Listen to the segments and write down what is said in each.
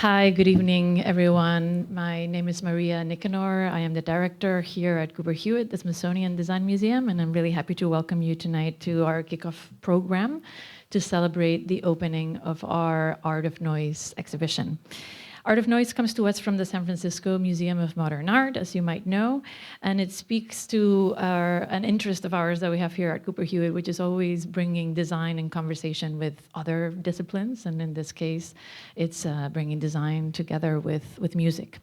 Hi, good evening, everyone. My name is Maria Nicanor. I am the director here at Cooper Hewitt, the Smithsonian Design Museum, and I'm really happy to welcome you tonight to our kickoff program to celebrate the opening of our Art of Noise exhibition. Art of Noise comes to us from the San Francisco Museum of Modern Art, as you might know, and it speaks to an interest of ours that we have here at Cooper Hewitt, which is always bringing design in conversation with other disciplines, and in this case, it's bringing design together with music.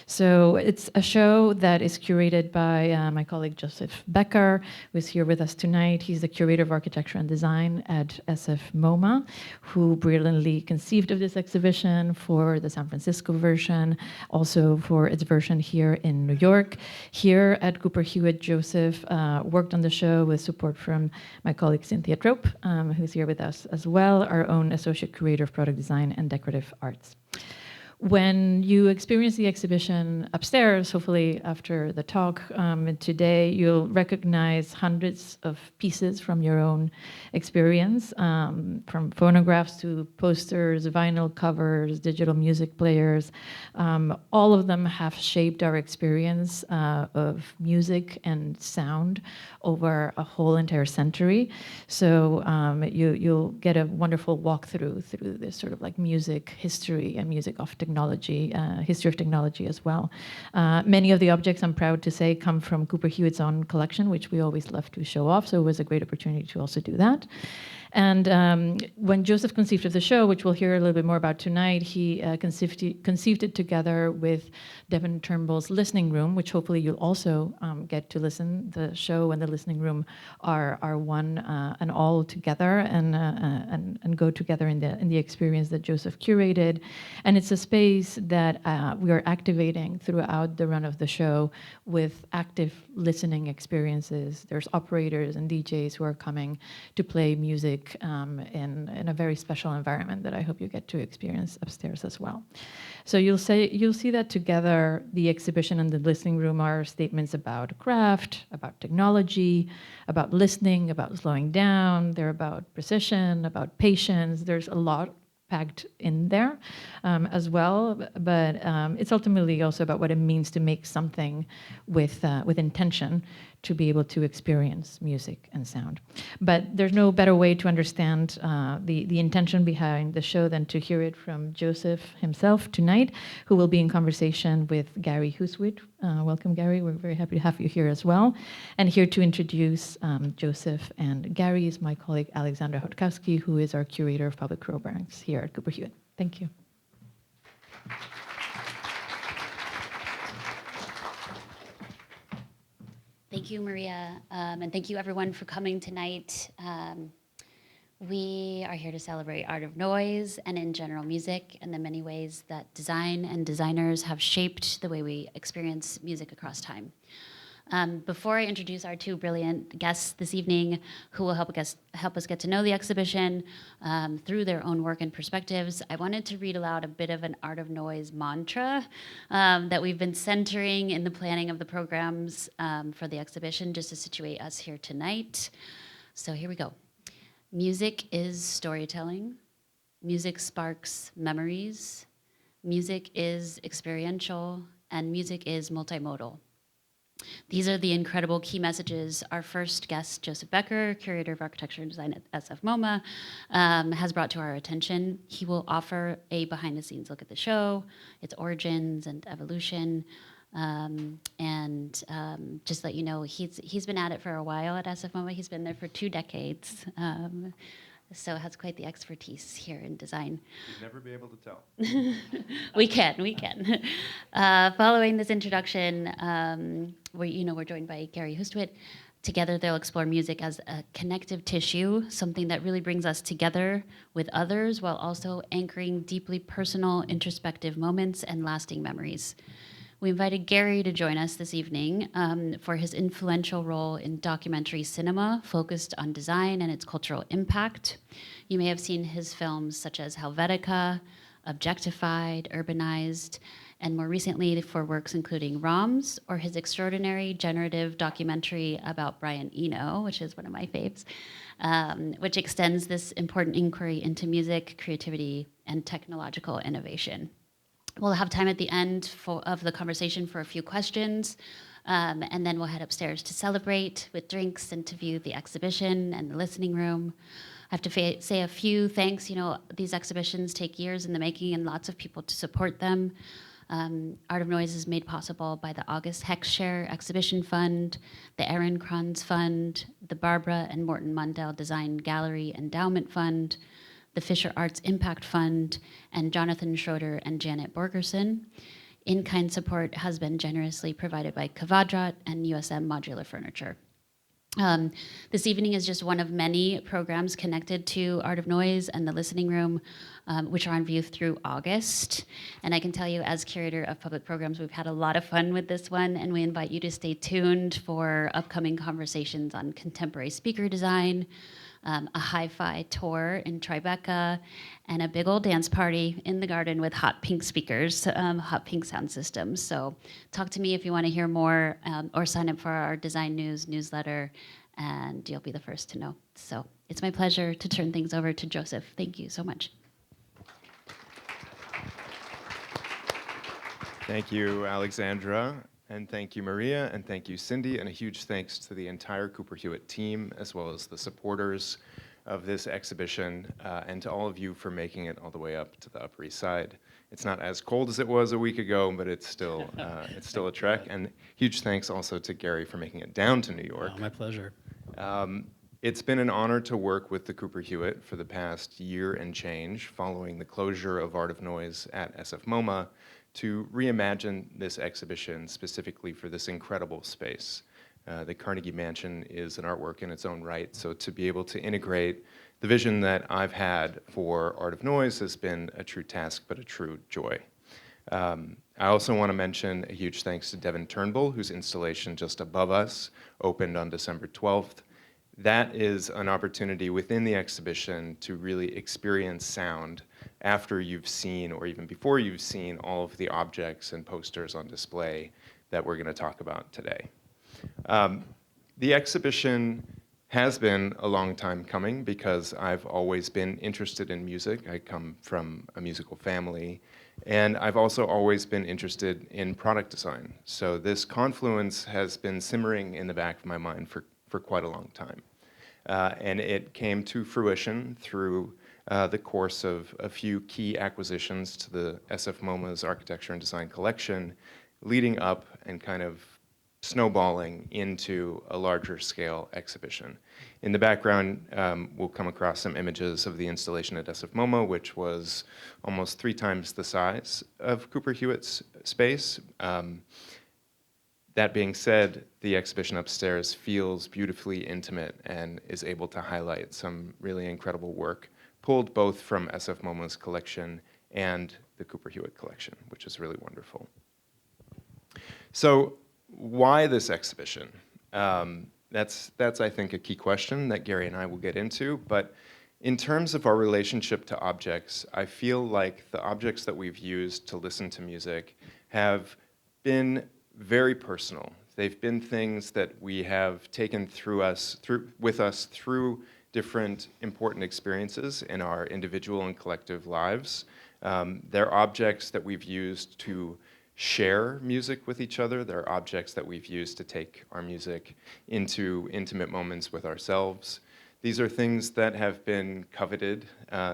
So it's a show that is curated by my colleague Joseph Becker, who is here with us tonight. He's the curator of architecture and design at SFMOMA, who brilliantly conceived of this exhibition for the San Francisco version, also for its version here in New York. Here at Cooper Hewitt, Joseph worked on the show with support from my colleague Cynthia Trope, who's here with us as well, our own associate curator of product design and decorative arts. When you experience the exhibition upstairs, hopefully after the talk today, you'll recognize hundreds of pieces from your own experience, from phonographs to posters, vinyl covers, digital music players. All of them have shaped our experience of music and sound over a whole entire century. So you'll get a wonderful walkthrough through this sort of like music history and music of technology, history of technology as well. Many of the objects, I'm proud to say, come from Cooper Hewitt's own collection, which we always love to show off, so it was a great opportunity to also do that. And when Joseph conceived of the show, which we'll hear a little bit more about tonight, he conceived it together with Devon Turnbull's Listening Room, which hopefully you'll also get to listen. The show and the Listening Room are one and all together and go together in the experience that Joseph curated. And it's a space that we are activating throughout the run of the show with active listening experiences. There's operators and DJs who are coming to play music in a very special environment that I hope you get to experience upstairs as well. So you'll see that together, the exhibition and the listening room are statements about craft, about technology, about listening, about slowing down. They're about precision, about patience. There's a lot packed in there as well, but it's ultimately also about what it means to make something with intention, to be able to experience music and sound. But there's no better way to understand the intention behind the show than to hear it from Joseph himself tonight, who will be in conversation with Gary Hustwit. Welcome, Gary. We're very happy to have you here as well. And here to introduce Joseph and Gary is my colleague Alexandra Hotkowski, who is our curator of public programs here at Cooper Hewitt. Thank you. Thank you, Maria, and thank you everyone for coming tonight. We are here to celebrate art of noise and in general music and the many ways that design and designers have shaped the way we experience music across time. Before I introduce our two brilliant guests this evening who will help us get to know the exhibition through their own work and perspectives, I wanted to read aloud a bit of an Art of Noise mantra that we've been centering in the planning of the programs for the exhibition, just to situate us here tonight. So here we go. Music is storytelling. Music sparks memories. Music is experiential, and music is multimodal. These are the incredible key messages our first guest, Joseph Becker, Curator of Architecture and Design at SFMOMA, has brought to our attention. He will offer a behind-the-scenes look at the show, its origins and evolution, and just let you know, he's been at it for a while at SFMOMA. He's been there for 2 decades. So has quite the expertise here in design. You'd never be able to tell. We can. Following this introduction, we're joined by Gary Hustwit. Together, they'll explore music as a connective tissue, something that really brings us together with others while also anchoring deeply personal, introspective moments and lasting memories. We invited Gary to join us this evening for his influential role in documentary cinema focused on design and its cultural impact. You may have seen his films such as Helvetica, Objectified, Urbanized, and more recently for works including ROMs, or his extraordinary generative documentary about Brian Eno, which is one of my faves, which extends this important inquiry into music, creativity, and technological innovation. We'll have time at the end of the conversation for a few questions, and then we'll head upstairs to celebrate with drinks and to view the exhibition and the listening room. I have to say a few thanks. You know, these exhibitions take years in the making and lots of people to support them. Art of Noise is made possible by the August Heckscher Exhibition Fund, the Aaron Kranz Fund, the Barbara and Morton Mundell Design Gallery Endowment Fund, the Fisher Arts Impact Fund, and Jonathan Schroeder and Janet Borgerson. In-kind support has been generously provided by Kvadrat and USM Modular Furniture. This evening is just one of many programs connected to Art of Noise and the Listening Room, which are on view through August. And I can tell you, as curator of public programs, we've had a lot of fun with this one, and we invite you to stay tuned for upcoming conversations on contemporary speaker design, a hi-fi tour in Tribeca, and a big old dance party in the garden with hot pink speakers, hot pink sound systems. So talk to me if you want to hear more, or sign up for our Design News newsletter, and you'll be the first to know. So it's my pleasure to turn things over to Joseph. Thank you so much. Thank you, Alexandra, and thank you, Maria, and thank you, Cindy, and a huge thanks to the entire Cooper Hewitt team, as well as the supporters of this exhibition, and to all of you for making it all the way up to the Upper East Side. It's not as cold as it was a week ago, but it's still a trek. And huge thanks also to Gary for making it down to New York. Oh, my pleasure. It's been an honor to work with the Cooper Hewitt for the past year and change, following the closure of Art of Noise at SFMOMA, to reimagine this exhibition specifically for this incredible space. The Carnegie Mansion is an artwork in its own right, so to be able to integrate the vision that I've had for Art of Noise has been a true task, but a true joy. I also want to mention a huge thanks to Devon Turnbull, whose installation just above us opened on December 12th. That is an opportunity within the exhibition to really experience sound after you've seen, or even before you've seen, all of the objects and posters on display that we're going to talk about today. The exhibition has been a long time coming because I've always been interested in music. I come from a musical family, and I've also always been interested in product design. So this confluence has been simmering in the back of my mind for quite a long time. And it came to fruition through the course of a few key acquisitions to the SFMOMA's Architecture and Design collection, leading up and kind of snowballing into a larger scale exhibition. In the background, we'll come across some images of the installation at SFMOMA, which was almost 3 times the size of Cooper Hewitt's space. That being said, the exhibition upstairs feels beautifully intimate and is able to highlight some really incredible work pulled both from SFMOMA's collection and the Cooper Hewitt collection, which is really wonderful. So why this exhibition? That's I think, a key question that Gary and I will get into. But in terms of our relationship to objects, I feel like the objects that we've used to listen to music have been very personal. They've been things that we have taken with us through different important experiences in our individual and collective lives. They're objects that we've used to share music with each other. They're objects that we've used to take our music into intimate moments with ourselves. These are things that have been coveted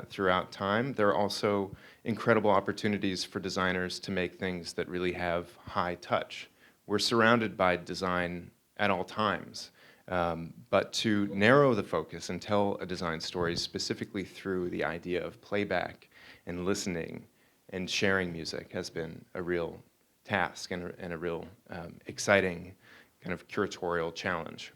throughout time. There are also incredible opportunities for designers to make things that really have high touch. We're surrounded by design at all times, but to narrow the focus and tell a design story specifically through the idea of playback and listening and sharing music has been a real task and a real exciting kind of curatorial challenge.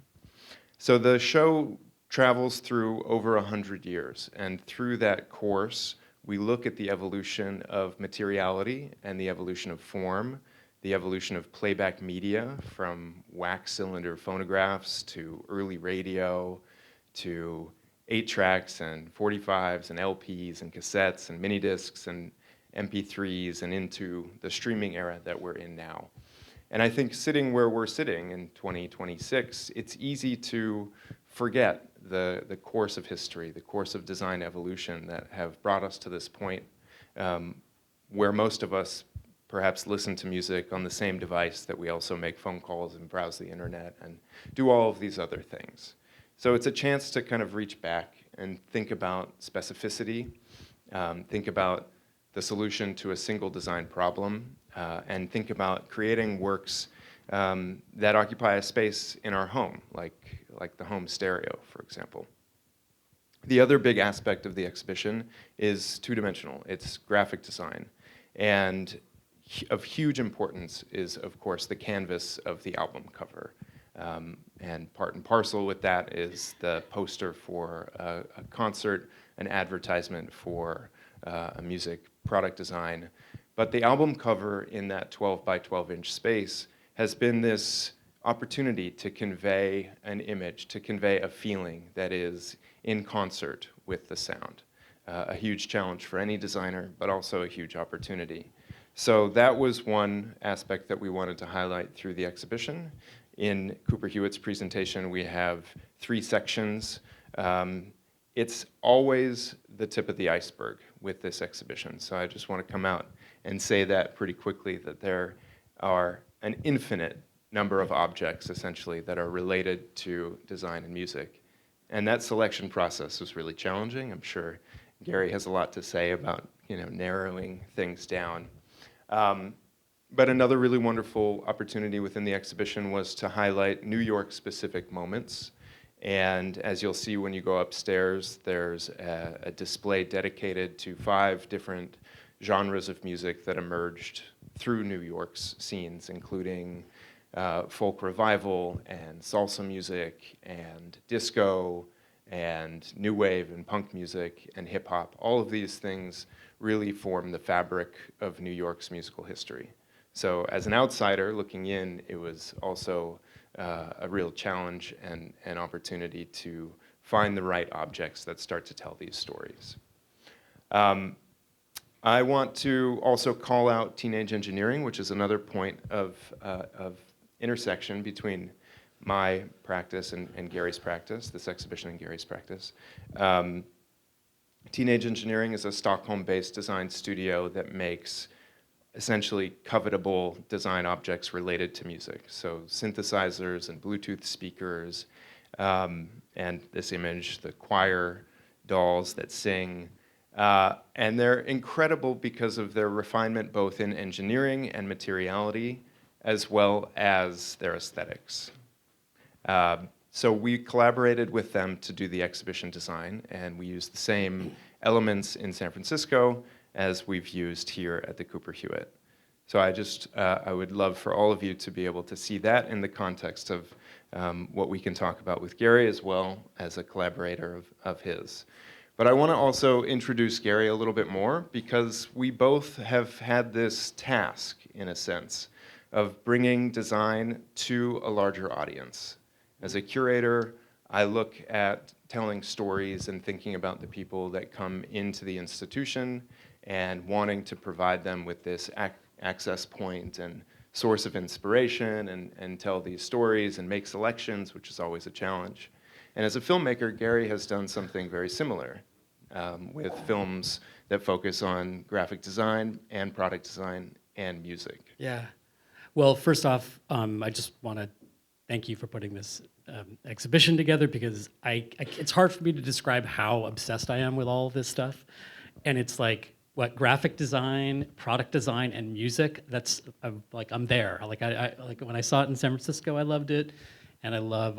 So the show travels through over 100 years, and through that course, we look at the evolution of materiality and the evolution of form, the evolution of playback media from wax cylinder phonographs to early radio to 8-tracks and 45s and LPs and cassettes and mini discs and MP3s and into the streaming era that we're in now. And I think sitting where we're sitting in 2026, it's easy to forget the course of history, the course of design evolution that have brought us to this point where most of us perhaps listen to music on the same device that we also make phone calls and browse the internet and do all of these other things. So it's a chance to kind of reach back and think about specificity, think about the solution to a single design problem, and think about creating works that occupy a space in our home, like the home stereo, for example. The other big aspect of the exhibition is two-dimensional. It's graphic design. And of huge importance is, of course, the canvas of the album cover. And part and parcel with that is the poster for a concert, an advertisement for a music product design. But the album cover in that 12 by 12 inch space has been this opportunity to convey an image, to convey a feeling that is in concert with the sound. A huge challenge for any designer, but also a huge opportunity. So that was one aspect that we wanted to highlight through the exhibition. In Cooper Hewitt's presentation, we have 3 sections. It's always the tip of the iceberg with this exhibition. So I just want to come out and say that pretty quickly, that there are an infinite number of objects, essentially, that are related to design and music. And that selection process was really challenging. I'm sure Gary has a lot to say about narrowing things down. But another really wonderful opportunity within the exhibition was to highlight New York-specific moments. And as you'll see when you go upstairs, there's a display dedicated to 5 different genres of music that emerged through New York's scenes, including folk revival and salsa music and disco and new wave and punk music and hip hop. All of these things really form the fabric of New York's musical history. So as an outsider looking in, it was also a real challenge and an opportunity to find the right objects that start to tell these stories. I want to also call out teenage engineering, which is another point of intersection between my practice and Gary's practice, this exhibition and Gary's practice. Teenage Engineering is a Stockholm-based design studio that makes essentially covetable design objects related to music. So synthesizers and Bluetooth speakers, and this image, the choir dolls that sing. And they're incredible because of their refinement both in engineering and materiality, as well as their aesthetics. So we collaborated with them to do the exhibition design, and we used the same elements in San Francisco as we've used here at the Cooper Hewitt. So I would love for all of you to be able to see that in the context of what we can talk about with Gary, as well as a collaborator of his. But I want to also introduce Gary a little bit more, because we both have had this task, in a sense, of bringing design to a larger audience. As a curator, I look at telling stories and thinking about the people that come into the institution and wanting to provide them with this access point and source of inspiration and tell these stories and make selections, which is always a challenge. And as a filmmaker, Gary has done something very similar with films that focus on graphic design and product design and music. Yeah. Well, first off, I just want to thank you for putting this exhibition together, because it's hard for me to describe how obsessed I am with all of this stuff. And it's like, what, graphic design, product design, and music, that's, I'm there. Like when I saw it in San Francisco, I loved it. And I love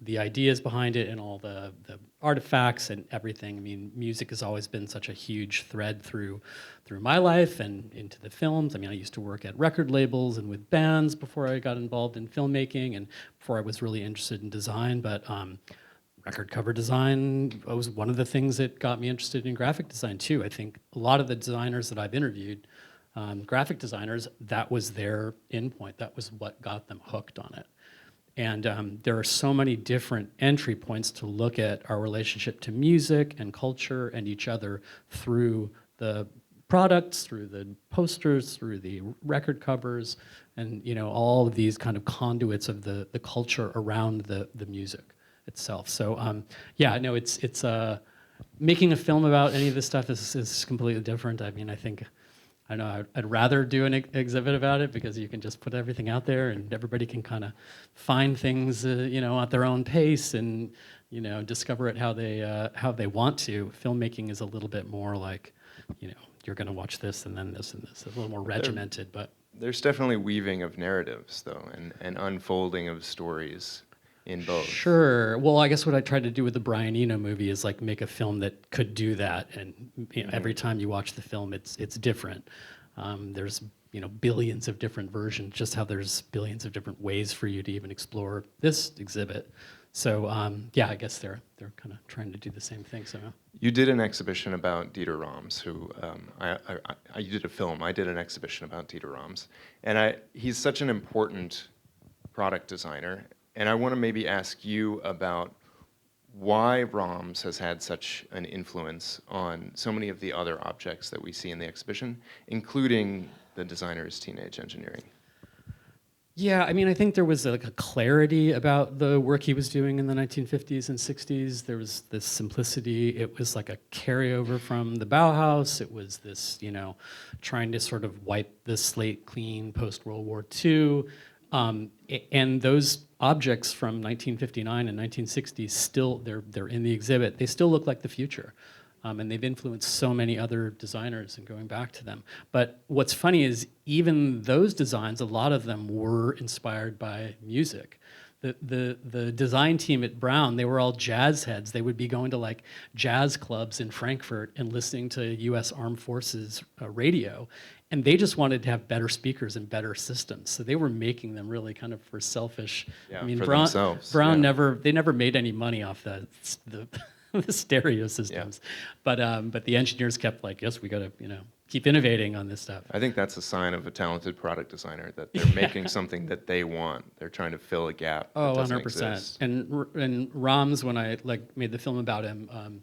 the ideas behind it and all the artifacts and everything. I mean, music has always been such a huge thread through my life and into the films. I mean, I used to work at record labels and with bands before I got involved in filmmaking and before I was really interested in design. But record cover design was one of the things that got me interested in graphic design too. I think a lot of the designers that I've interviewed, graphic designers, that was their endpoint. That was what got them hooked on it. And there are so many different entry points to look at our relationship to music and culture and each other through the products, through the posters, through the record covers, and all of these kind of conduits of the culture around the music itself. So yeah, no, it's making a film about any of this stuff is completely different. I mean, I think I know I'd rather do an exhibit about it because you can just put everything out there and everybody can kind of find things, at their own pace and, discover it how they want to. Filmmaking is a little bit more like, you're going to watch this and then this and this, a little more regimented, but. There's definitely weaving of narratives, though, and unfolding of stories in both. Sure. Well, I guess what I tried to do with the Brian Eno movie is like make a film that could do that, and every time you watch the film, it's different. There's billions of different versions, just how there's billions of different ways for you to even explore this exhibit. So yeah, I guess they're kind of trying to do the same thing somehow. You did an exhibition about Dieter Rams, who you did a film. I did an exhibition about Dieter Rams, and he's such an important product designer. And I want to maybe ask you about why Rams has had such an influence on so many of the other objects that we see in the exhibition, including the designer's teenage engineering. Yeah, I mean, I think there was like a clarity about the work he was doing in the 1950s and 60s. There was this simplicity. It was like a carryover from the Bauhaus. It was this, trying to sort of wipe the slate clean post-World War II. And those objects from 1959 and 1960s still, they're in the exhibit. They still look like the future. And they've influenced so many other designers and going back to them. But what's funny is even those designs, a lot of them were inspired by music. The design team at Brown, they were all jazz heads. They would be going to like jazz clubs in Frankfurt and listening to US Armed Forces radio. And they just wanted to have better speakers and better systems. So they were making them really kind of for selfish. Yeah, I mean, for Brown themselves, yeah. never made any money off the the stereo systems. Yeah. But the engineers kept like, yes, we got to keep innovating on this stuff. I think that's a sign of a talented product designer, that they're making something that they want. They're trying to fill a gap that doesn't 100%. exist. And Rams, when I made the film about him,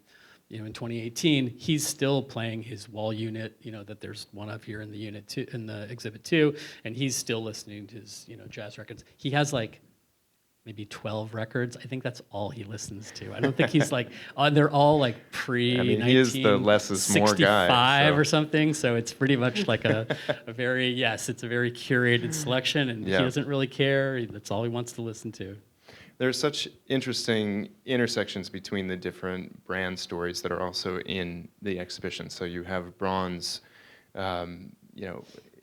in 2018, he's still playing his wall unit, that there's one of here in the unit two, in the exhibit 2, and he's still listening to his jazz records. He has like maybe 12 records. I think that's all he listens to. I don't think he's like, they're all like he is the less is more guy. Or something. So it's pretty much like it's a very curated selection, and he doesn't really care. That's all he wants to listen to. There's such interesting intersections between the different brand stories that are also in the exhibition. So you have Braun's,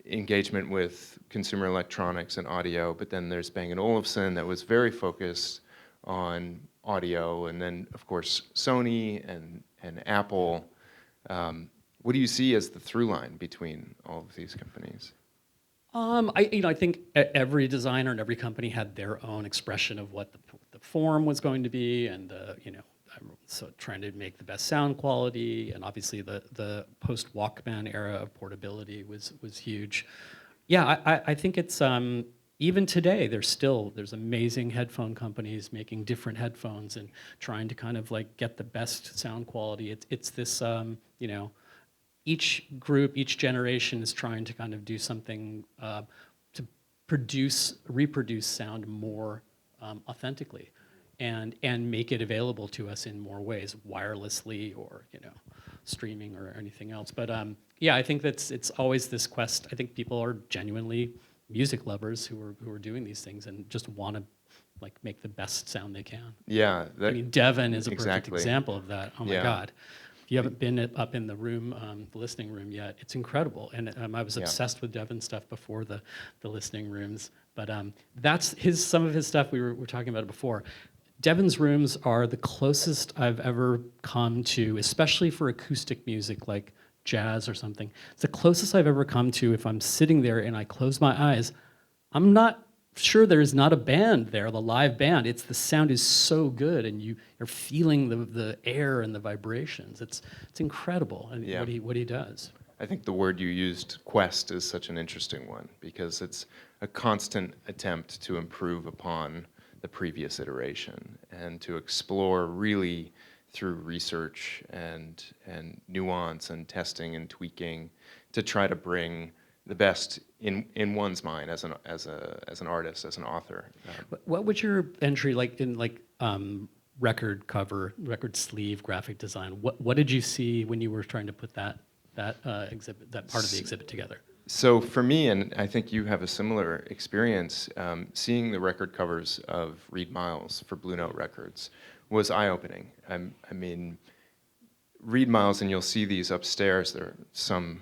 engagement with consumer electronics and audio, but then there's Bang & Olufsen that was very focused on audio, and then of course Sony and Apple. What do you see as the through line between all of these companies? I think every designer and every company had their own expression of what the form was going to be, and so trying to make the best sound quality, and obviously the post Walkman era of portability was huge. Yeah, I think it's even today there's amazing headphone companies making different headphones and trying to kind of like get the best sound quality. It's this each group, each generation is trying to kind of do something to reproduce sound more authentically, and make it available to us in more ways, wirelessly or streaming or anything else. But yeah, I think it's always this quest. I think people are genuinely music lovers who are doing these things and just want to like make the best sound they can. Yeah, I mean, Devon is a perfect exactly. example of that. Oh my God. If you haven't been up in the room, the listening room yet, it's incredible. And I was obsessed with Devon stuff before the listening rooms. But that's some of his stuff. We were talking about it before. Devon's rooms are the closest I've ever come to, especially for acoustic music like jazz or something. It's the closest I've ever come to if I'm sitting there and I close my eyes. I'm not sure there's not a band there, the live band. It's the sound is so good, and you're feeling the air and the vibrations. It's incredible, and what he does. I think the word you used, quest, is such an interesting one, because it's a constant attempt to improve upon the previous iteration and to explore really through research and nuance and testing and tweaking to try to bring the best in one's mind as an artist, as an author. What would your entry like in record cover, record sleeve, graphic design? What did you see when you were trying to put that that exhibit, that part of the exhibit together? So for me, and I think you have a similar experience, seeing the record covers of Reed Miles for Blue Note Records was eye-opening. I mean, Reed Miles, and you'll see these upstairs, there are some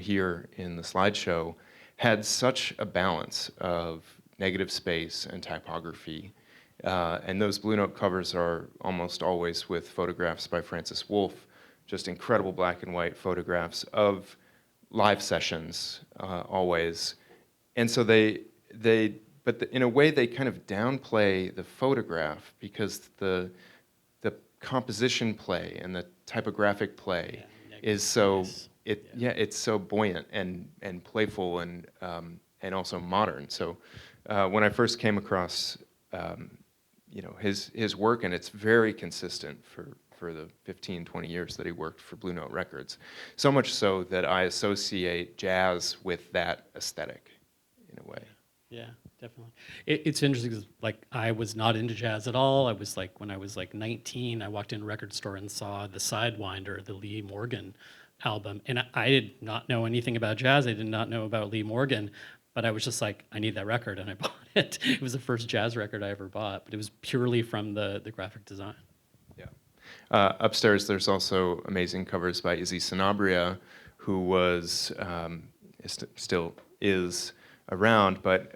here in the slideshow, had such a balance of negative space and typography. And those Blue Note covers are almost always with photographs by Francis Wolff, just incredible black and white photographs of live sessions, always. And so in a way they kind of downplay the photograph because the composition play and the typographic play is so, it's so buoyant and playful and also modern. So when I first came across his work, and it's very consistent for the 15, 20 years that he worked for Blue Note Records. So much so that I associate jazz with that aesthetic in a way. Yeah, definitely. It's interesting because like I was not into jazz at all. I was like, when I was like 19, I walked in a record store and saw the Sidewinder, the Lee Morgan album. And I did not know anything about jazz. I did not know about Lee Morgan. But I was just like, I need that record, and I bought it. It was the first jazz record I ever bought, but it was purely from the graphic design. Yeah. Upstairs, there's also amazing covers by Izzy Sanabria, who was, still is around, but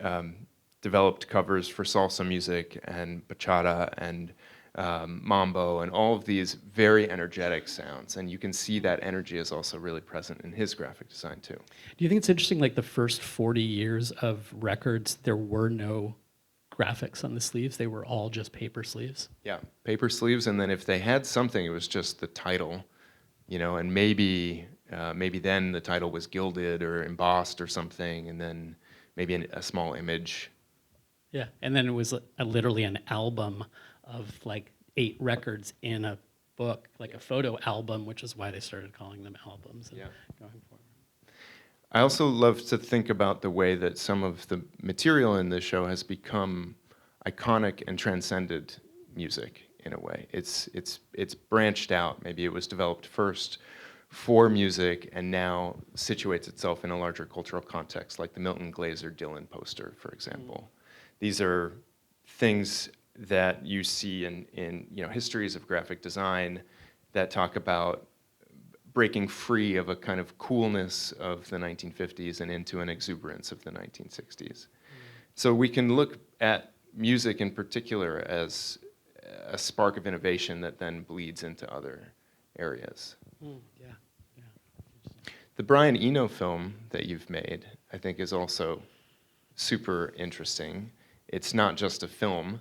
developed covers for salsa music and bachata and mambo and all of these very energetic sounds. And you can see that energy is also really present in his graphic design too. Do you think it's interesting, like the first 40 years of records, there were no graphics on the sleeves? They were all just paper sleeves? Yeah, paper sleeves, and then if they had something, it was just the title, and maybe then the title was gilded or embossed or something, and then maybe a small image. Yeah, and then it was literally an album of like 8 records in a book, like a photo album, which is why they started calling them albums. Yeah. Going forward. I also love to think about the way that some of the material in this show has become iconic and transcended music in a way. It's branched out. Maybe it was developed first for music and now situates itself in a larger cultural context, like the Milton Glaser Dylan poster, for example. These are things that you see in histories of graphic design that talk about breaking free of a kind of coolness of the 1950s and into an exuberance of the 1960s. So we can look at music in particular as a spark of innovation that then bleeds into other areas. Yeah. The Brian Eno film that you've made, I think, is also super interesting. It's not just a film,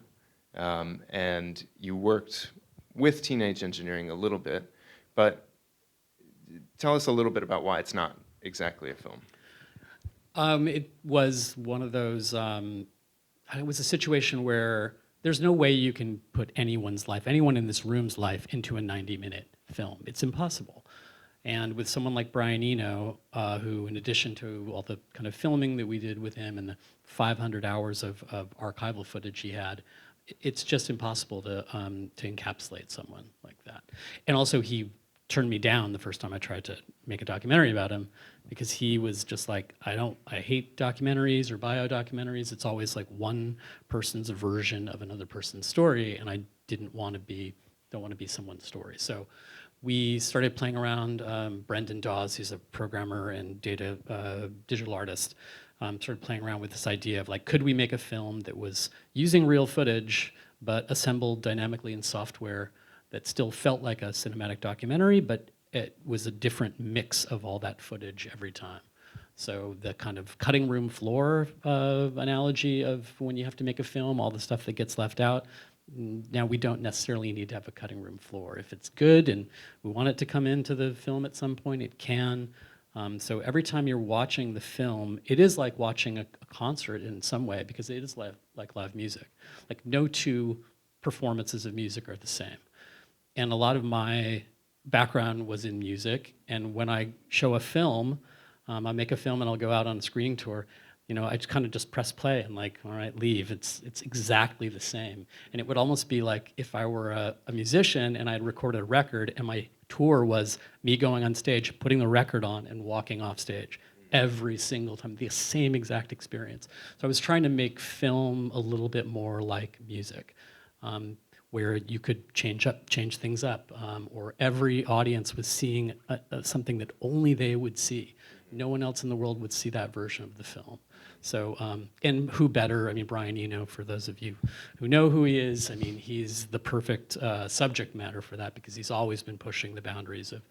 and you worked with Teenage Engineering a little bit, but tell us a little bit about why it's not exactly a film. It was one of those, it was a situation where there's no way you can put anyone's life, anyone in this room's life, into a 90-minute film. It's impossible. And with someone like Brian Eno, who in addition to all the kind of filming that we did with him and the 500 hours of archival footage he had, it's just impossible to encapsulate someone like that. And also he turned me down the first time I tried to make a documentary about him because he was just like, I hate documentaries or bio documentaries. It's always like one person's version of another person's story, and I don't want to be someone's story. So we started playing around. Brendan Dawes, who's a programmer and digital artist, started playing around with this idea of like, could we make a film that was using real footage but assembled dynamically in software that still felt like a cinematic documentary, but it was a different mix of all that footage every time. So the kind of cutting room floor analogy of when you have to make a film, all the stuff that gets left out. Now we don't necessarily need to have a cutting room floor. If it's good and we want it to come into the film at some point, it can. So every time you're watching the film, it is like watching a concert in some way because it is like live music. Like no two performances of music are the same. And a lot of my background was in music, and when I show a film, I make a film and I'll go out on a screening tour, I just kind of just press play and like, all right, leave. It's exactly the same. And it would almost be like if I were a musician and I'd recorded a record and my tour was me going on stage, putting the record on and walking off stage every single time, the same exact experience. So I was trying to make film a little bit more like music, where you could change things up, or every audience was seeing something that only they would see. No one else in the world would see that version of the film. So, and who better? I mean, Brian Eno, for those of you who know who he is, I mean, he's the perfect subject matter for that because he's always been pushing the boundaries of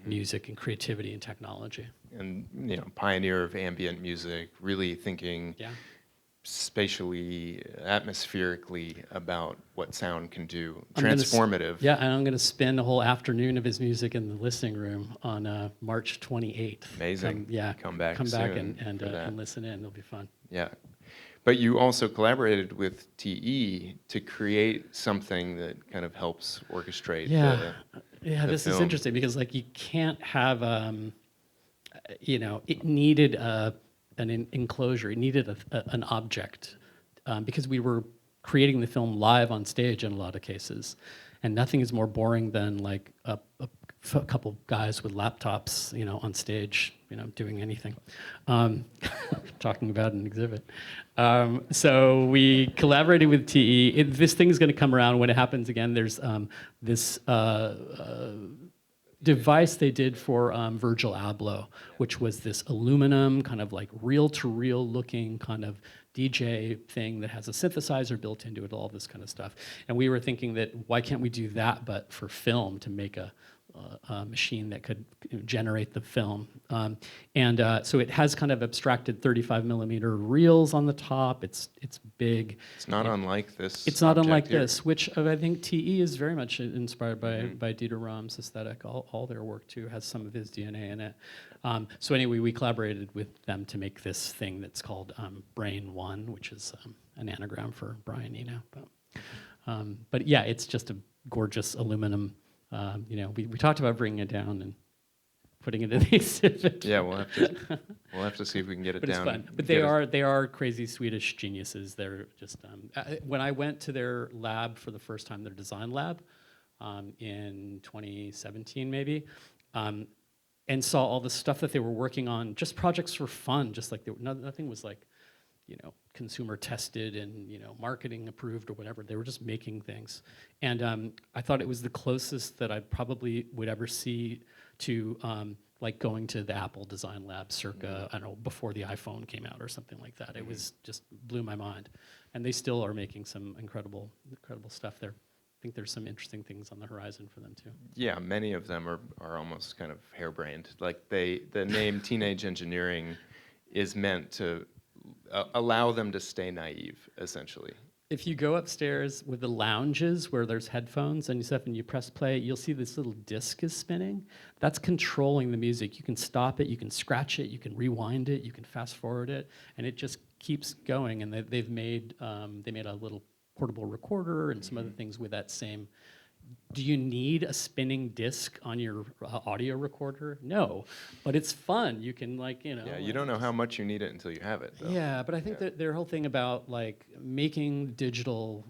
music and creativity and technology. And, pioneer of ambient music, really thinking spatially, atmospherically about what sound can do. Transformative. And I'm going to spend a whole afternoon of his music in the listening room on March 28th. Amazing. Come back and listen in. It'll be fun. Yeah. But you also collaborated with TE to create something that kind of helps orchestrate this film. is interesting because like you can't have, it needed an enclosure. It needed an object because we were creating the film live on stage in a lot of cases, and nothing is more boring than like a couple guys with laptops, on stage, doing anything, talking about an exhibit. So we collaborated with TE. This thing is going to come around when it happens again. There's this device they did for Virgil Abloh, which was this aluminum kind of like reel-to-reel looking kind of DJ thing that has a synthesizer built into it, all this kind of stuff. And we were thinking that why can't we do that but for film, to make a machine that could generate the film. So it has kind of abstracted 35 millimeter reels on the top. It's big. It's not unlike this. It's not unlike here. this, which I think TE is very much inspired by Dieter Rahm's aesthetic. All their work too has some of his DNA in it. So anyway, we collaborated with them to make this thing that's called Brain One, which is an anagram for Brian Eno. But yeah, it's just a gorgeous aluminum. We talked about bringing it down and putting it in the exhibit. Yeah, we'll have to see if we can get it but down. It's fun. But they are crazy Swedish geniuses. They're just when I went to their lab for the first time, their design lab, in 2017 maybe, and saw all the stuff that they were working on, just projects for fun, just like nothing was like, consumer tested and marketing approved or whatever. They were just making things, and I thought it was the closest that I probably would ever see to like going to the Apple Design Lab circa I don't know, before the iPhone came out or something like that. It was just blew my mind, and they still are making some incredible stuff there. I think there's some interesting things on the horizon for them too. Yeah, many of them are almost kind of harebrained. Like the name Teenage Engineering is meant to allow them to stay naive, essentially. If you go upstairs with the lounges where there's headphones and stuff and you press play, you'll see this little disc is spinning. That's controlling the music. You can stop it, you can scratch it, you can rewind it, you can fast forward it, and it just keeps going. And they made a little portable recorder and some other things with that same. Do you need a spinning disc on your audio recorder? No, but it's fun. You can Yeah, you don't know how much you need it until you have it, though. Yeah, but I think that their whole thing about like making digital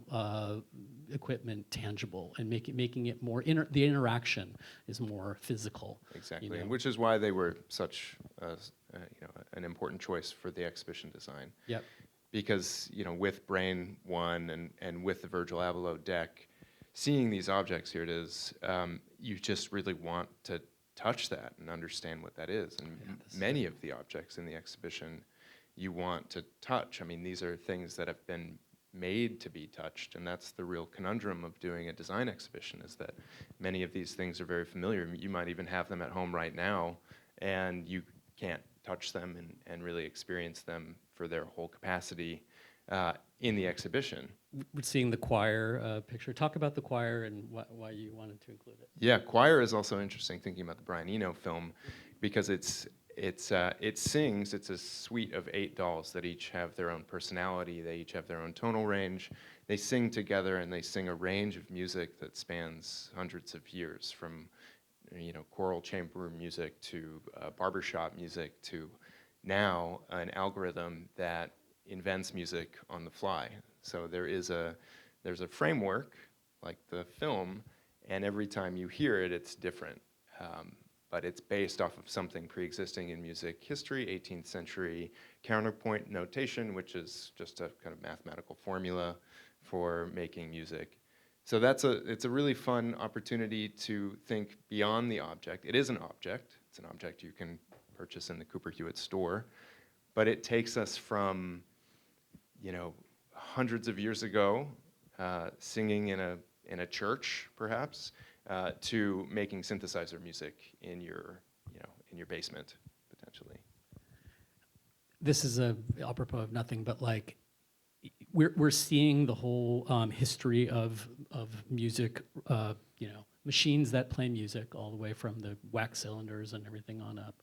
equipment tangible and making it more the interaction is more physical. Exactly, and which is why they were such an important choice for the exhibition design. Yep. Because with Brain One and with the Virgil Abloh deck, seeing these objects, here it is, you just really want to touch that and understand what that is. And many of the objects in the exhibition you want to touch. I mean, these are things that have been made to be touched, and that's the real conundrum of doing a design exhibition, is that many of these things are very familiar. You might even have them at home right now, and you can't touch them and really experience them for their whole capacity in the exhibition. We're seeing the choir picture. Talk about the choir and why you wanted to include it. Yeah, choir is also interesting, thinking about the Brian Eno film, because it sings. It's a suite of 8 dolls that each have their own personality. They each have their own tonal range. They sing together, and they sing a range of music that spans hundreds of years, from choral chamber music to barbershop music to now an algorithm that invents music on the fly. So there's a framework, like the film, and every time you hear it, it's different. But it's based off of something pre-existing in music history, 18th century counterpoint notation, which is just a kind of mathematical formula for making music. So it's a really fun opportunity to think beyond the object. It is an object. It's an object you can purchase in the Cooper Hewitt store, but it takes us from, hundreds of years ago, singing in a church, perhaps, to making synthesizer music in your basement, potentially. This is apropos of nothing, but like we're seeing the whole history of music, machines that play music all the way from the wax cylinders and everything on up.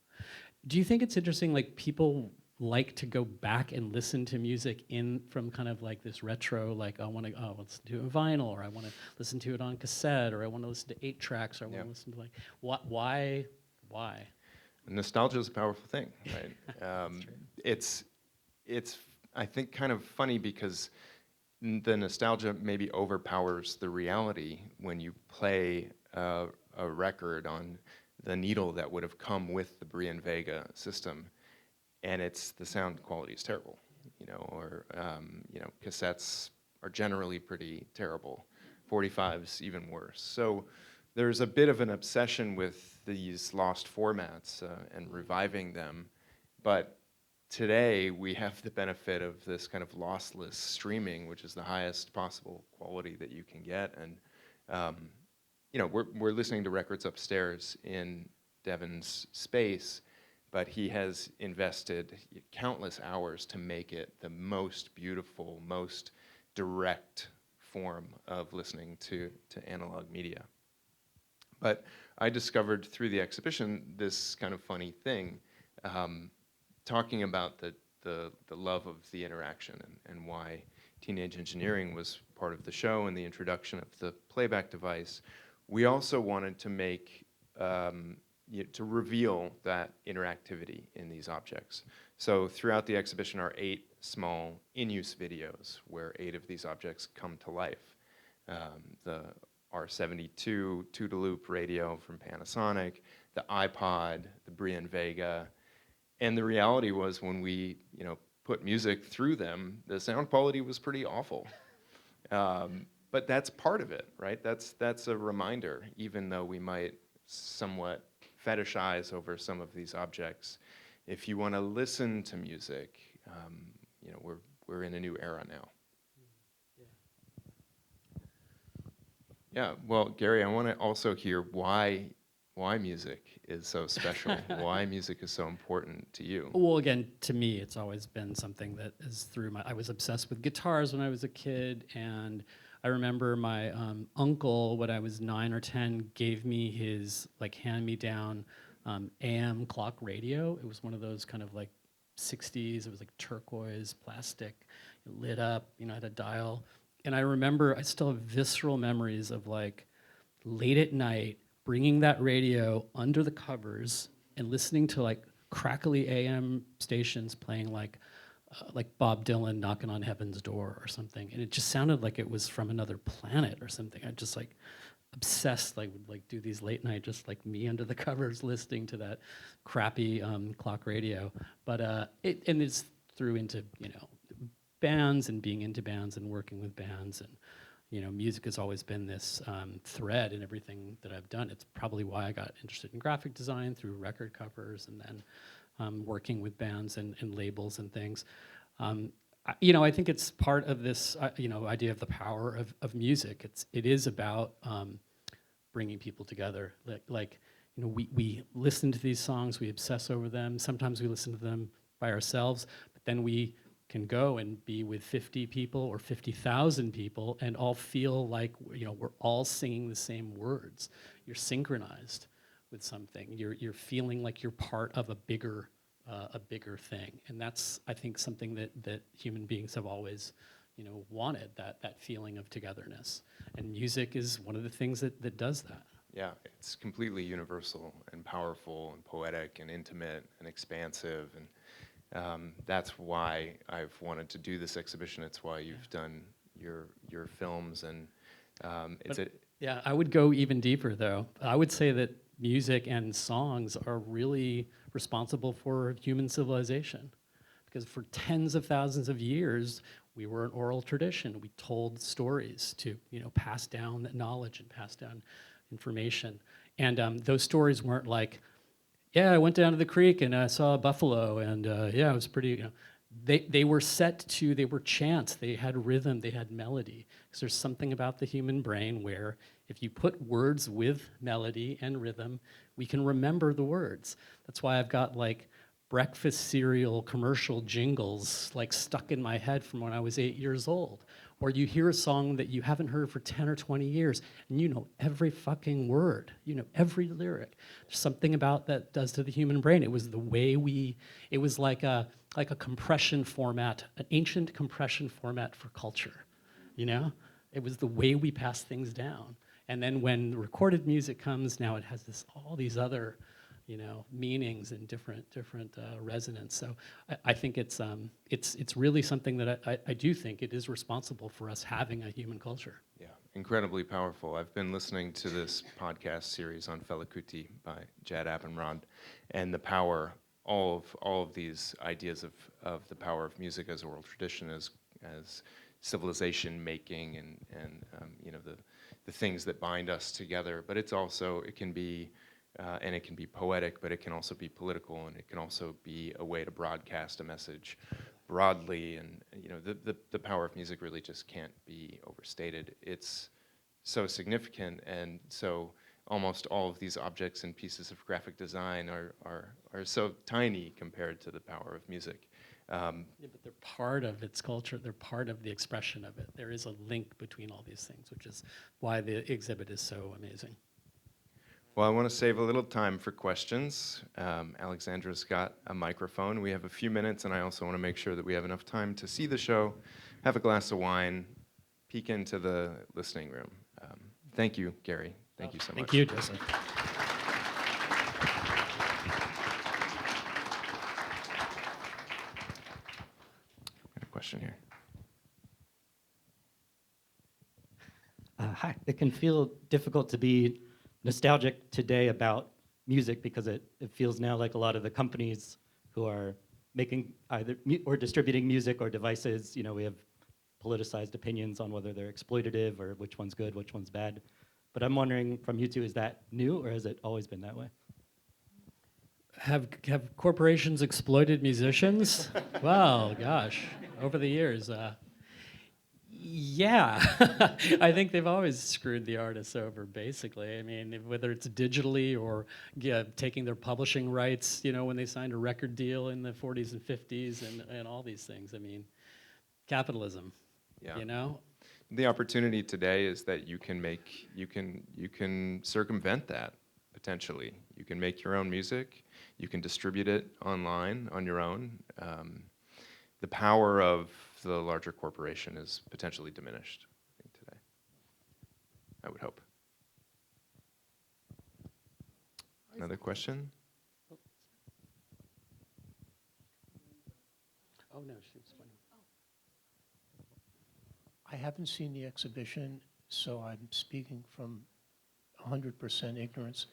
Do you think it's interesting, like people like to go back and listen to music from kind of like this retro, like I want to listen to it on vinyl, or I want to listen to it on cassette, or I want to listen to 8 tracks, or I want to listen to like why? Nostalgia is a powerful thing, right? It's I think kind of funny because the nostalgia maybe overpowers the reality when you play a record on the needle that would have come with the Brian Vega system, and the sound quality is terrible, or cassettes are generally pretty terrible, 45s even worse. So there's a bit of an obsession with these lost formats and reviving them, but today we have the benefit of this kind of lossless streaming, which is the highest possible quality that you can get, and we're listening to records upstairs in Devon's space, but he has invested countless hours to make it the most beautiful, most direct form of listening to analog media. But I discovered through the exhibition this kind of funny thing, talking about the love of the interaction and why teenage engineering was part of the show and the introduction of the playback device. We also wanted to make to reveal that interactivity in these objects. So throughout the exhibition are 8 small in-use videos where 8 of these objects come to life. The R72 two-to-loop radio from Panasonic, the iPod, the Brian Vega, and the reality was when we put music through them, the sound quality was pretty awful. But that's part of it, right? That's a reminder, even though we might somewhat fetishize over some of these objects. If you want to listen to music, we're in a new era now. Yeah, well, Gary, I want to also hear why music is so special, why music is so important to you. Well, again, to me, it's always been something that is I was obsessed with guitars when I was a kid, and I remember my uncle, when I was 9 or 10, gave me his hand-me-down AM clock radio. It was one of those kind of like 60s, it was like turquoise, plastic, it lit up, had a dial. And I remember, I still have visceral memories of like late at night, bringing that radio under the covers and listening to like crackly AM stations playing like Bob Dylan knocking on heaven's door or something, and it just sounded like it was from another planet or something. I just like obsessed, would do these late night, just like me under the covers listening to that crappy clock radio. But it's through into bands and being into bands and working with bands, and music has always been this thread in everything that I've done. It's probably why I got interested in graphic design through record covers, and then working with bands and labels and things. I think it's part of this idea of the power of music. It is about bringing people together. We listen to these songs, we obsess over them. Sometimes we listen to them by ourselves, but then we can go and be with 50 people or 50,000 people and all feel like we're all singing the same words. You're synchronized with something. You're feeling like you're part of a bigger thing, and that's, I think, something that human beings have always wanted, that feeling of togetherness, and music is one of the things that does that. Yeah, it's completely universal and powerful and poetic and intimate and expansive, and That's why I've wanted to do this exhibition. It's why you've done your films, and Yeah, I would go even deeper though. I would say that music and songs are really responsible for human civilization, because for tens of thousands of years we were an oral tradition. We told stories to pass down that knowledge and pass down information, and those stories weren't like, yeah, I went down to the creek and I saw a buffalo, and yeah, it was pretty. They were they were chants, they had rhythm, they had melody. Because there's something about the human brain where if you put words with melody and rhythm, we can remember the words. That's why I've got like breakfast cereal commercial jingles like stuck in my head from when I was 8 years old. Or you hear a song that you haven't heard for 10 or 20 years, and you know every fucking word, you know every lyric. There's something about that does to the human brain. It was the way it was like a compression format, an ancient compression format for culture, you know? It was the way we pass things down. And then when recorded music comes, now it has all these other, meanings and different resonance. So I think it's really something that I do think it is responsible for us having a human culture. Yeah, incredibly powerful. I've been listening to this podcast series on Felakuti by Jad Abumrad, and the power, all of these ideas of the power of music as oral tradition, as civilization making, and the things that bind us together. But it can be. And it can be poetic, but it can also be political, and it can also be a way to broadcast a message broadly. And the power of music really just can't be overstated. It's so significant, and so almost all of these objects and pieces of graphic design are so tiny compared to the power of music. Yeah, but they're part of its culture. They're part of the expression of it. There is a link between all these things, which is why the exhibit is so amazing. Well, I want to save a little time for questions. Alexandra's got a microphone. We have a few minutes, and I also want to make sure that we have enough time to see the show, have a glass of wine, peek into the listening room. Thank you, Gary. Thank you so much. Thank you, Joseph. Got a question here. Hi. It can feel difficult to be nostalgic today about music because it feels now like a lot of the companies who are making either or distributing music or devices, we have politicized opinions on whether they're exploitative or which one's good, which one's bad. But I'm wondering from you two, is that new or has it always been that way? Have corporations exploited musicians? Well, gosh, over the years. Yeah, I think they've always screwed the artists over, basically. I mean, whether it's digitally or taking their publishing rights, when they signed a record deal in the 40s and 50s and all these things. I mean, capitalism, Yeah. The opportunity today is that you can circumvent that, potentially. You can make your own music. You can distribute it online on your own. The power of the larger corporation is potentially diminished, I think, today. I would hope. Another question? Oh, no, she was funny. I haven't seen the exhibition, so I'm speaking from 100% ignorance.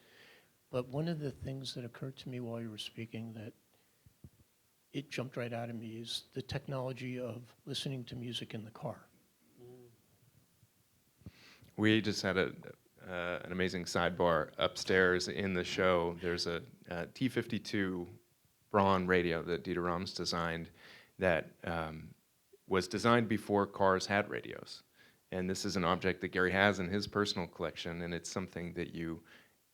But one of the things that occurred to me while you were speaking that it jumped right out of me is the technology of listening to music in the car. We just had an amazing sidebar upstairs in the show. There's a T52 Braun radio that Dieter Rams designed that was designed before cars had radios. And this is an object that Gary has in his personal collection, and it's something that you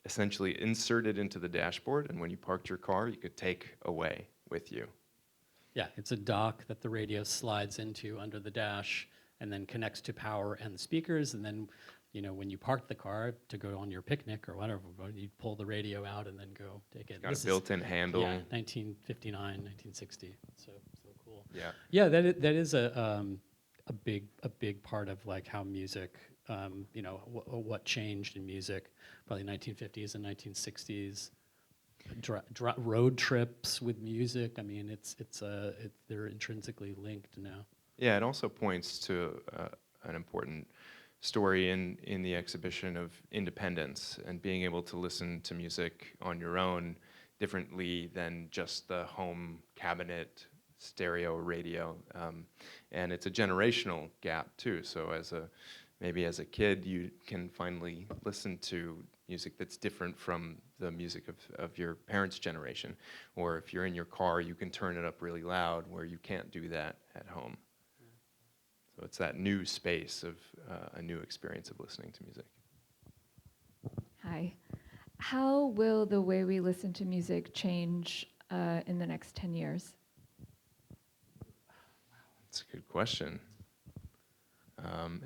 essentially inserted into the dashboard, and when you parked your car, you could take away with you. Yeah, it's a dock that the radio slides into under the dash and then connects to power and speakers. And then, when you park the car to go on your picnic or whatever, you pull the radio out and then go take it. Got a built-in handle. Yeah, 1959, 1960. So cool. Yeah. Yeah, that is a big part of like how music, what changed in music, probably 1950s and 1960s. road trips with music. I mean, they're intrinsically linked now. Yeah, it also points to an important story in the exhibition of independence and being able to listen to music on your own differently than just the home cabinet stereo radio. And it's a generational gap too. So maybe as a kid, you can finally listen to music that's different from the music of your parents' generation. Or if you're in your car, you can turn it up really loud where you can't do that at home. So it's that new space of a new experience of listening to music. Hi. How will the way we listen to music change in the next 10 years? That's a good question.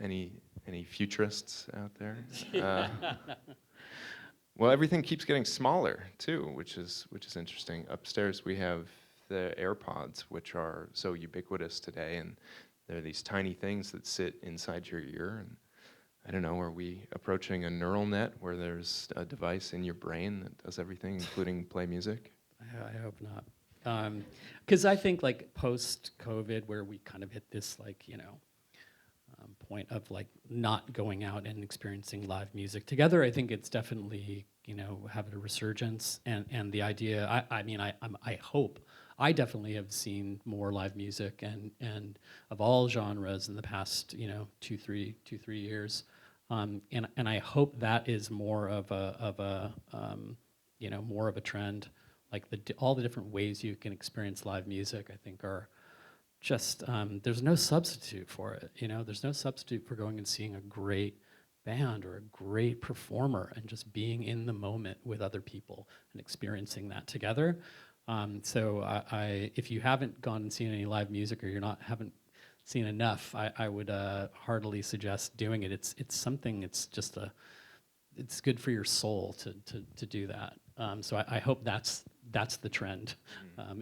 Any futurists out there? Well, everything keeps getting smaller too, which is interesting. Upstairs we have the AirPods, which are so ubiquitous today, and they're these tiny things that sit inside your ear. And I don't know, are we approaching a neural net where there's a device in your brain that does everything, including play music? I hope not. Because I think like post-COVID, where we kind of hit this point of like not going out and experiencing live music together, I think it's definitely having a resurgence. And the idea, I hope. I definitely have seen more live music and of all genres in the past, 2-3 years, and I hope that is more of a trend. Like all the different ways you can experience live music, I think are just there's no substitute for it. There's no substitute for going and seeing a great band or a great performer and just being in the moment with other people and experiencing that together. So if you haven't gone and seen any live music or haven't seen enough, I would heartily suggest doing it. It's something. It's good for your soul to do that. So I hope that's the trend.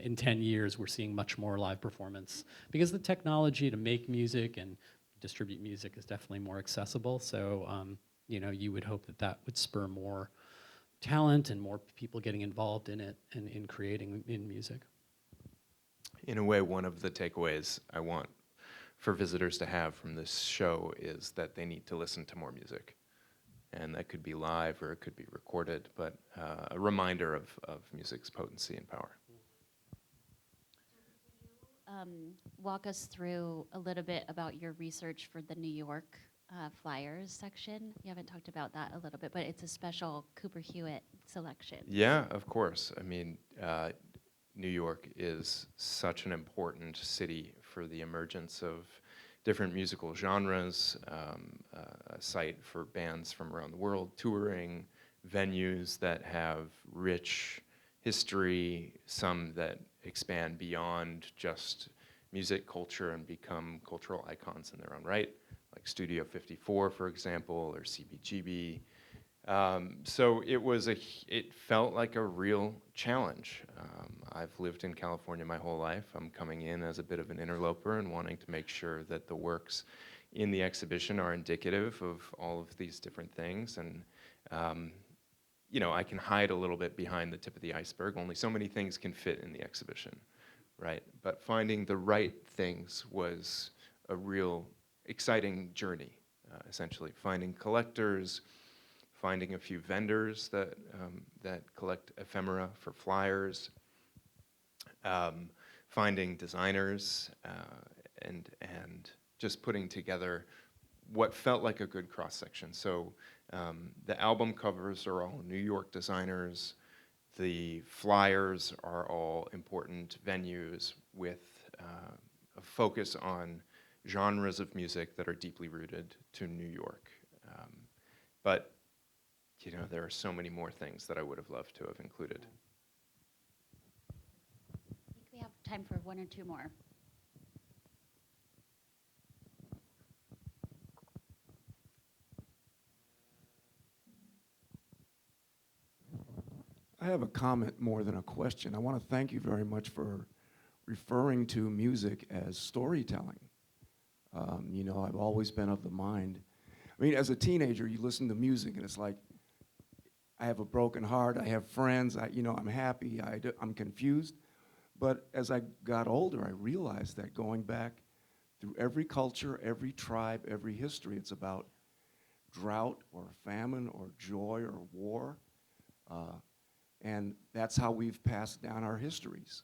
In 10 years, we're seeing much more live performance because the technology to make music and distribute music is definitely more accessible. So you would hope that would spur more talent and more people getting involved in it and in creating in music. In a way, one of the takeaways I want for visitors to have from this show is that they need to listen to more music. And that could be live or it could be recorded, but a reminder of music's potency and power. Walk us through a little bit about your research for the New York Flyers section. You haven't talked about that a little bit, but it's a special Cooper Hewitt selection. Yeah, of course. I mean, New York is such an important city for the emergence of different musical genres, a site for bands from around the world touring, venues that have rich history, some that expand beyond just music culture and become cultural icons in their own right, like Studio 54, for example, or CBGB. So it felt like a real challenge. I've lived in California my whole life. I'm coming in as a bit of an interloper and wanting to make sure that the works in the exhibition are indicative of all of these different things. And, I can hide a little bit behind the tip of the iceberg. Only so many things can fit in the exhibition, right? But finding the right things was a real exciting journey, essentially. Finding collectors, finding a few vendors that collect ephemera for flyers, finding designers, and just putting together what felt like a good cross-section. So the album covers are all New York designers. The flyers are all important venues with a focus on genres of music that are deeply rooted to New York. But there are so many more things that I would have loved to have included. I think we have time for one or two more. I have a comment more than a question. I want to thank you very much for referring to music as storytelling. I've always been of the mind. I mean, as a teenager, you listen to music and it's like, I have a broken heart, I have friends, I'm happy, I'm confused. But as I got older, I realized that going back through every culture, every tribe, every history, it's about drought or famine or joy or war. And that's how we've passed down our histories.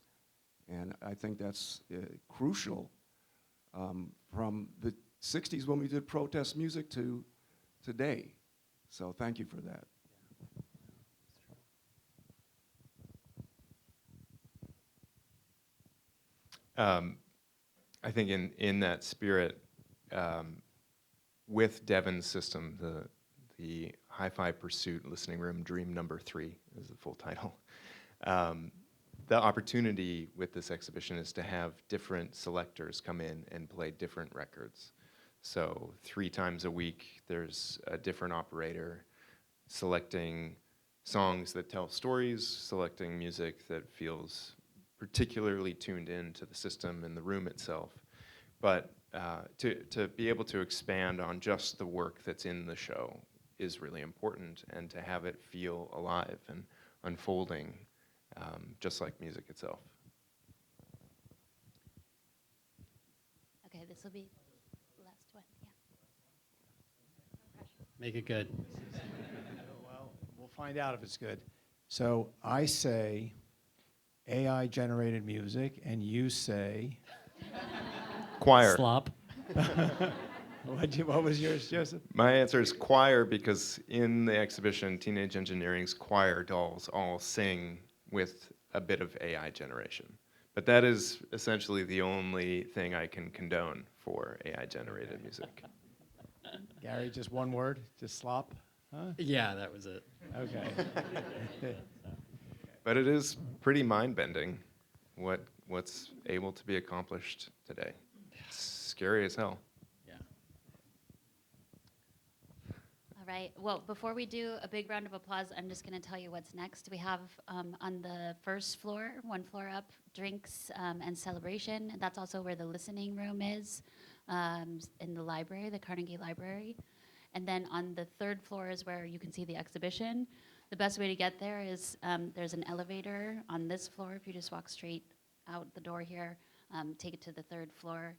And I think that's crucial from the 60s when we did protest music to today. So thank you for that. I think in that spirit, with Devon's system, the Hi-Fi Pursuit Listening Room Dream Number 3 is the full title. The opportunity with this exhibition is to have different selectors come in and play different records. So 3 times a week, there's a different operator selecting songs that tell stories, selecting music that feels particularly tuned in to the system and the room itself. But to be able to expand on just the work that's in the show is really important, and to have it feel alive and unfolding, just like music itself. Okay, this will be the last one, yeah. Make it good. Well, we'll find out if it's good. So I say AI-generated music, and you say? Choir. Slop. What was yours, Joseph? My answer is choir, because in the exhibition, Teenage Engineering's choir dolls all sing with a bit of AI generation. But that is essentially the only thing I can condone for AI-generated music. Gary, just one word, just slop? Huh? Yeah, that was it. Okay. But it is pretty mind-bending what's able to be accomplished today. It's scary as hell. Yeah. All right. Well, before we do a big round of applause, I'm just going to tell you what's next. We have on the first floor, one floor up, drinks and celebration. That's also where the listening room is in the library, the Carnegie Library. And then on the third floor is where you can see the exhibition. The best way to get there is there's an elevator on this floor. If you just walk straight out the door here, take it to the third floor.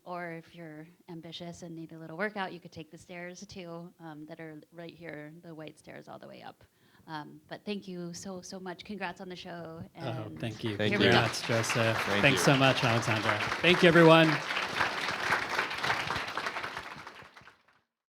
Or if you're ambitious and need a little workout, you could take the stairs too, that are right here, the white stairs all the way up. But thank you so much. Congrats on the show. Oh, And thank you. Thank you. Congrats, Joseph. Thank Thanks you. so much, Alexandra. Thank you, everyone.